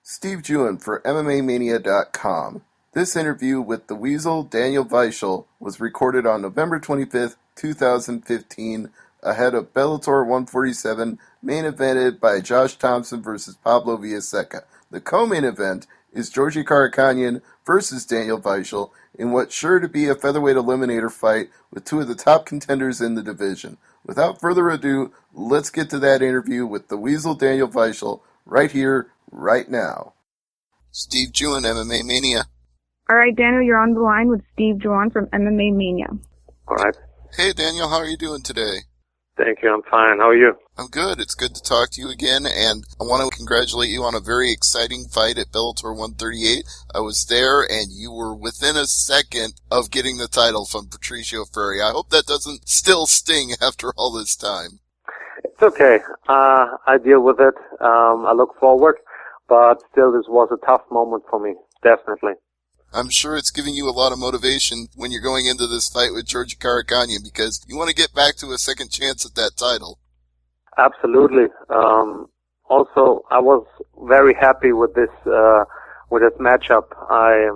Steve Jewin for MMAmania.com. This interview with the Weasel, Daniel Weichel, was recorded on November 25th, 2015, ahead of Bellator 147, main evented by Josh Thompson versus Pablo Villaseca. The co-main event is Georgi Karakhanyan versus Daniel Weichel in what's sure to be a featherweight eliminator fight with two of the top contenders in the division. Without further ado, let's get to that interview with the Weasel, Daniel Weichel, right here, right now. Steve Jewin, MMA Mania. All right, Daniel, you're on the line with Steve Jewin from MMA Mania. All right. Hey, Daniel, how are you doing today? Thank you. I'm fine. How are you? I'm good. It's good to talk to you again, and I want to congratulate you on a very exciting fight at Bellator 138. I was there, and you were within a second of getting the title from Patricio Freire. I hope that doesn't still sting after all this time. It's okay. I deal with it. I look forward, but still this was a tough moment for me, definitely. I'm sure it's giving you a lot of motivation when you're going into this fight with Georgi Karakhanyan because you want to get back to a second chance at that title. Absolutely. Also, I was very happy with this matchup. I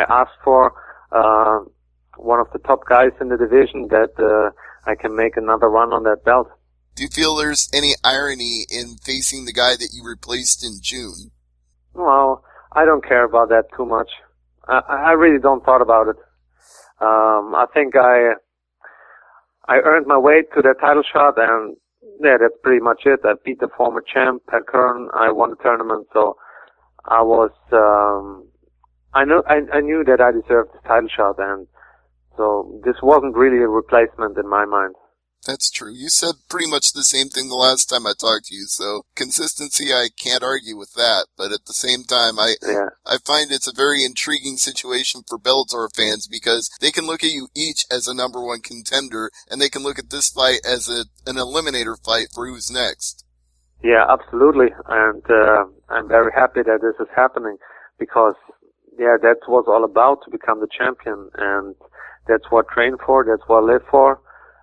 asked for one of the top guys in the division that I can make another run on that belt. Do you feel there's any irony in facing the guy that you replaced in June? Well, I don't care about that too much. I really don't thought about it. I think I earned my way to that title shot, and yeah, that's pretty much it. I beat the former champ, Pat Curran. I won the tournament, so I was, I knew that I deserved the title shot, and so this wasn't really a replacement in my mind. That's true. You said pretty much the same thing the last time I talked to you, so consistency, I can't argue with that, but at the same time, I find it's a very intriguing situation for Bellator fans because they can look at you each as a number one contender, and they can look at this fight as an eliminator fight for who's next. Yeah, absolutely, and I'm very happy that this is happening because, yeah, that's what it's all about, to become the champion, and that's what I train for, that's what I live for.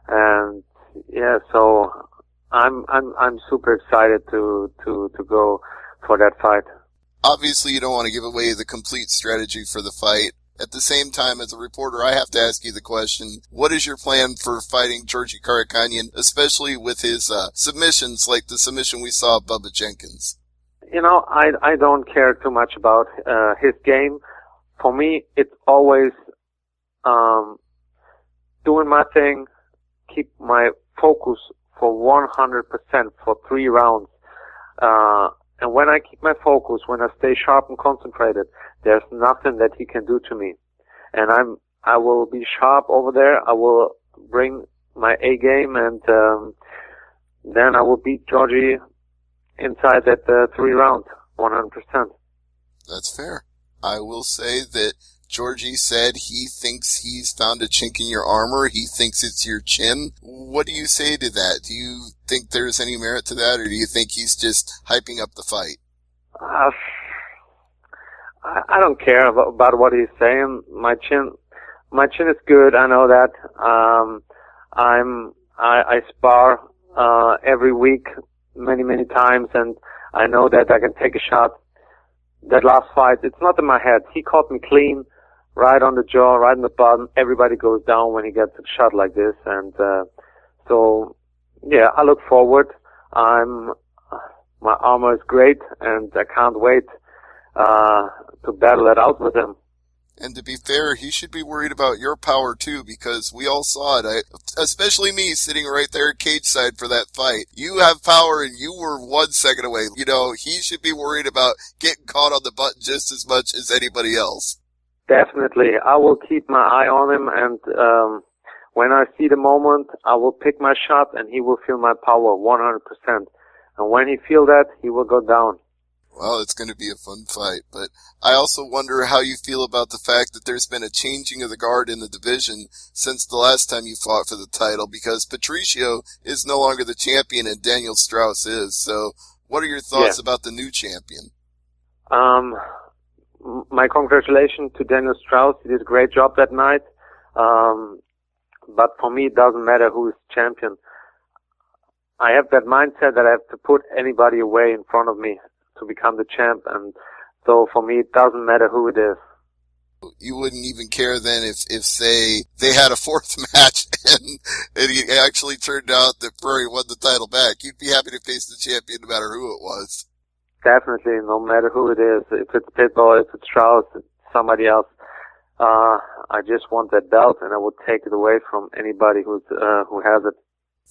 And yeah, so I'm super excited to go for that fight. Obviously, you don't want to give away the complete strategy for the fight. At the same time, as a reporter, I have to ask you the question, what is your plan for fighting Georgi Karakhanyan, especially with his submissions like the submission we saw of Bubba Jenkins? You know, I don't care too much about his game. For me, it's always doing my thing, keep my focus for 100% for 3 rounds. And when I keep my focus, when I stay sharp and concentrated, there's nothing that he can do to me. And I will be sharp over there. I will bring my A game, and then I will beat Georgi inside that 3 rounds, 100%. That's fair. I will say that Georgi said he thinks he's found a chink in your armor. He thinks it's your chin. What do you say to that? Do you think there's any merit to that, or do you think he's just hyping up the fight? I don't care about what he's saying. My chin is good. I know that. I spar every week, many times, and I know that I can take a shot. That last fight, it's not in my head. He caught me clean, right on the jaw, right on the bottom. Everybody goes down when he gets a shot like this, and so yeah, I look forward. My armor is great, and I can't wait to battle it out with him. And to be fair, he should be worried about your power too, because we all saw it. Especially me sitting right there cage side for that fight. You have power and you were 1 second away. You know, he should be worried about getting caught on the button just as much as anybody else. Definitely. I will keep my eye on him, and when I see the moment, I will pick my shot and he will feel my power 100%. And when he feel that, he will go down. Well, it's going to be a fun fight, but I also wonder how you feel about the fact that there's been a changing of the guard in the division since the last time you fought for the title, because Patricio is no longer the champion and Daniel Strauss is. So what are your thoughts about the new champion? My congratulations to Daniel Strauss. He did a great job that night. But for me, it doesn't matter who is champion. I have that mindset that I have to put anybody away in front of me to become the champ, and So for me, it doesn't matter who it is. You wouldn't even care then if say, they had a fourth match and it actually turned out that Prairie won the title back. You'd be happy to face the champion no matter who it was. Definitely, no matter who it is. If it's Pitbull, if it's Strauss, if it's somebody else. I just want that belt, and I would take it away from anybody who has it.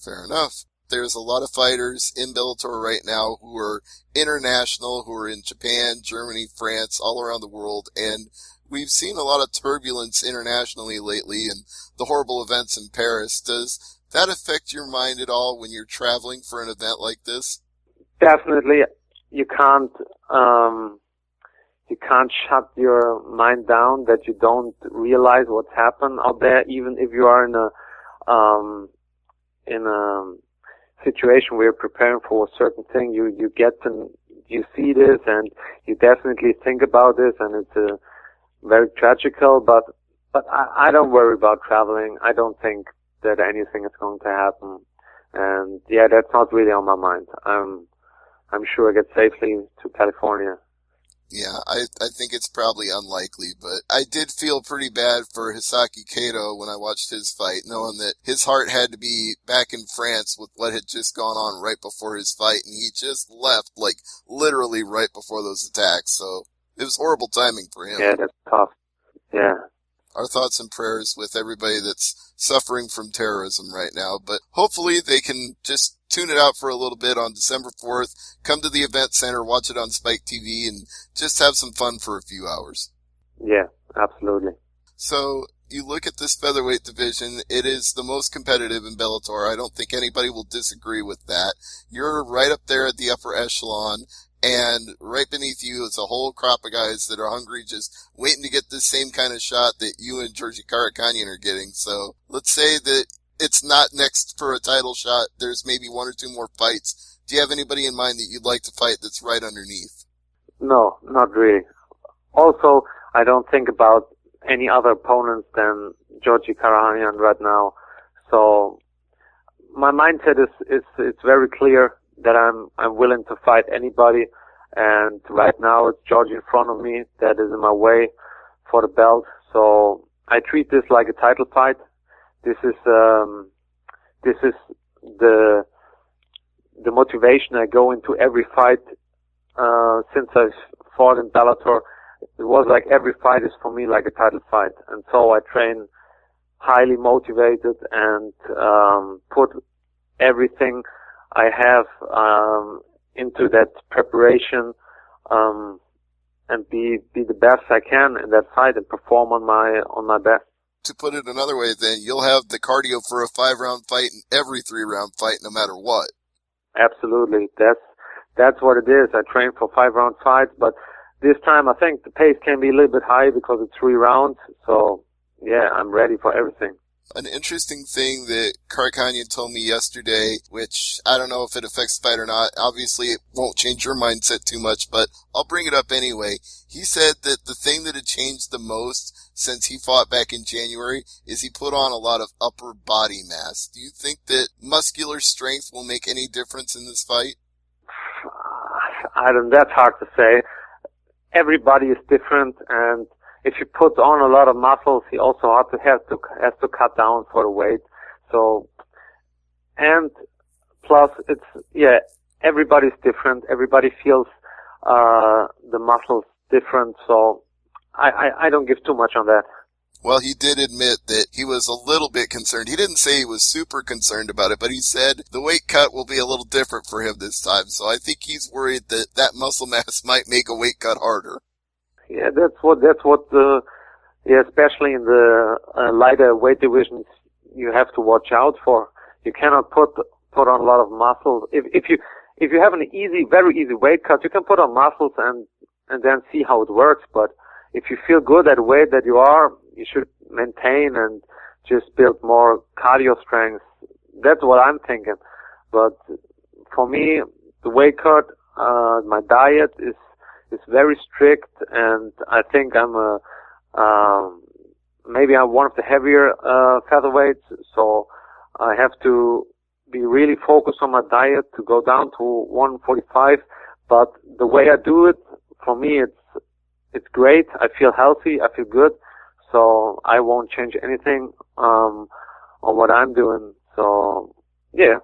Fair enough. There's a lot of fighters in Bellator right now who are international, who are in Japan, Germany, France, all around the world, and we've seen a lot of turbulence internationally lately and the horrible events in Paris. Does that affect your mind at all when you're traveling for an event like this? Definitely. You can't shut your mind down that you don't realize what's happened out there, even if you are in a situation where you're preparing for a certain thing. You see this and you definitely think about this, and it's very tragical, but I don't worry about traveling. I don't think that anything is going to happen. And yeah, that's not really on my mind. I'm sure I get safely to California. Yeah, I think it's probably unlikely, but I did feel pretty bad for Hisaki Kato when I watched his fight, knowing that his heart had to be back in France with what had just gone on right before his fight, and he just left, like, literally right before those attacks, so it was horrible timing for him. Yeah, that's tough. Yeah. Our thoughts and prayers with everybody that's suffering from terrorism right now, but hopefully they can just tune it out for a little bit on December 4th, come to the event center, watch it on Spike TV, and just have some fun for a few hours. Yeah, absolutely. So, you look at this featherweight division, it is the most competitive in Bellator. I don't think anybody will disagree with that. You're right up there at the upper echelon, and right beneath you is a whole crop of guys that are hungry, just waiting to get this same kind of shot that you and Georgi Karakhanyan are getting. So, let's say that it's not next for a title shot. There's maybe one or two more fights. Do you have anybody in mind that you'd like to fight that's right underneath? No, not really. Also, I don't think about any other opponents than Georgi Karakhanyan right now. So my mindset is it's very clear that I'm willing to fight anybody, and right now it's Georgi in front of me that is in my way for the belt. So I treat this like a title fight. This is the motivation I go into every fight since I've fought in Bellator. It was like every fight is for me like a title fight, and so I train highly motivated and put everything I have into that preparation and be the best I can in that fight and perform on my best. To put it another way, then, you'll have the cardio for a 5-round fight in every 3-round fight, no matter what. Absolutely. That's what it is. I train for 5-round fights, but this time I think the pace can be a little bit high because it's 3 rounds. So, yeah, I'm ready for everything. An interesting thing that Karakhanyan told me yesterday, which I don't know if it affects the fight or not. Obviously, it won't change your mindset too much, but I'll bring it up anyway. He said that the thing that had changed the most since he fought back in January is he put on a lot of upper body mass. Do you think that muscular strength will make any difference in this fight? That's hard to say. Everybody is different, and if you put on a lot of muscles, he also has to cut down for the weight. So, and plus everybody's different. Everybody feels the muscles different. So I don't give too much on that. Well, he did admit that he was a little bit concerned. He didn't say he was super concerned about it, but he said the weight cut will be a little different for him this time. So I think he's worried that muscle mass might make a weight cut harder. Yeah, that's what especially in the lighter weight divisions, you have to watch out for. You cannot put on a lot of muscles. If you have an very easy weight cut, you can put on muscles and then see how it works. But if you feel good at the weight that you are, you should maintain and just build more cardio strength. That's what I'm thinking. But for me, the weight cut, my diet is very strict, and I think maybe I'm one of the heavier featherweights, so I have to be really focused on my diet to go down to 145. But the way I do it, for me, it's great. I feel healthy. I feel good. So I won't change anything on what I'm doing. So yeah.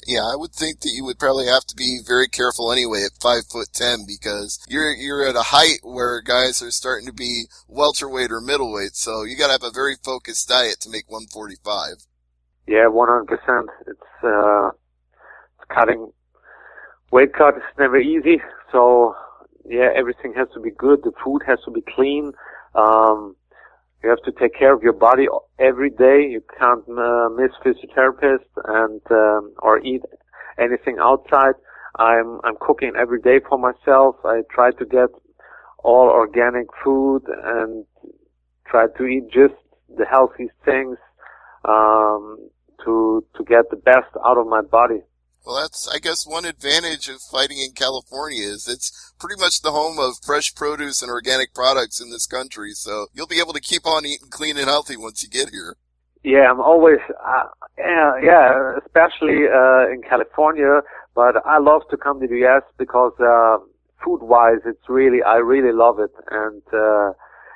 Yeah, I would think that you would probably have to be very careful anyway at 5'10" because you're at a height where guys are starting to be welterweight or middleweight. So you got to have a very focused diet to make 145. Yeah, 100%. It's cutting. Weight cut is never easy. So yeah, everything has to be good. The food has to be clean. You have to take care of your body every day. You can't miss physiotherapist and or eat anything outside. I'm cooking every day for myself. I try to get all organic food and try to eat just the healthiest things to get the best out of my body. Well, that's, I guess, one advantage of fighting in California is it's pretty much the home of fresh produce and organic products in this country. So you'll be able to keep on eating clean and healthy once you get here. Yeah, I'm always, especially in California. But I love to come to the U.S. because food-wise, I really love it. And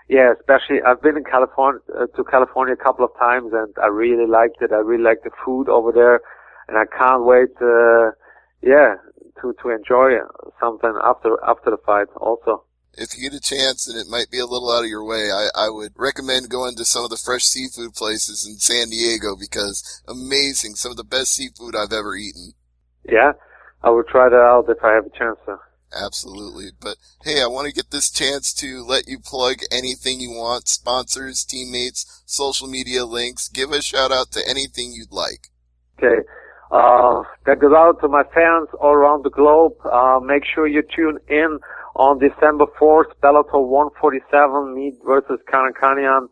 yeah, especially I've been in California a couple of times, and I really liked it. I really like the food over there. And I can't wait, to enjoy something after the fight also. If you get a chance, and it might be a little out of your way, I would recommend going to some of the fresh seafood places in San Diego because amazing, some of the best seafood I've ever eaten. Yeah, I will try that out if I have a chance to. Absolutely. But hey, I want to get this chance to let you plug anything you want, sponsors, teammates, social media links. Give a shout out to anything you'd like. Okay. That goes out to my fans all around the globe. Make sure you tune in on December 4th, Bellator 147, me versus Karakhanyan.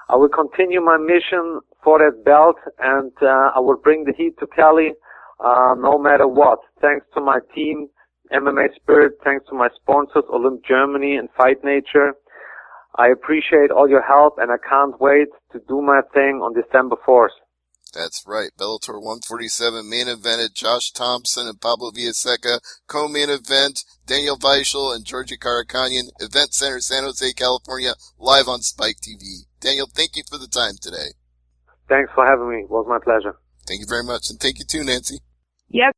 I will continue my mission for that belt, and I will bring the heat to Cali, no matter what. Thanks to my team, MMA Spirit. Thanks to my sponsors, Olymp Germany and Fight Nature. I appreciate all your help, and I can't wait to do my thing on December 4th. That's right. Bellator 147 main evented Josh Thompson and Pablo Villaseca. Co-main event Daniel Weichel and Georgi Karakhanyan. Event Center, San Jose, California. Live on Spike TV. Daniel, thank you for the time today. Thanks for having me. It was my pleasure. Thank you very much. And thank you too, Nancy. Yep.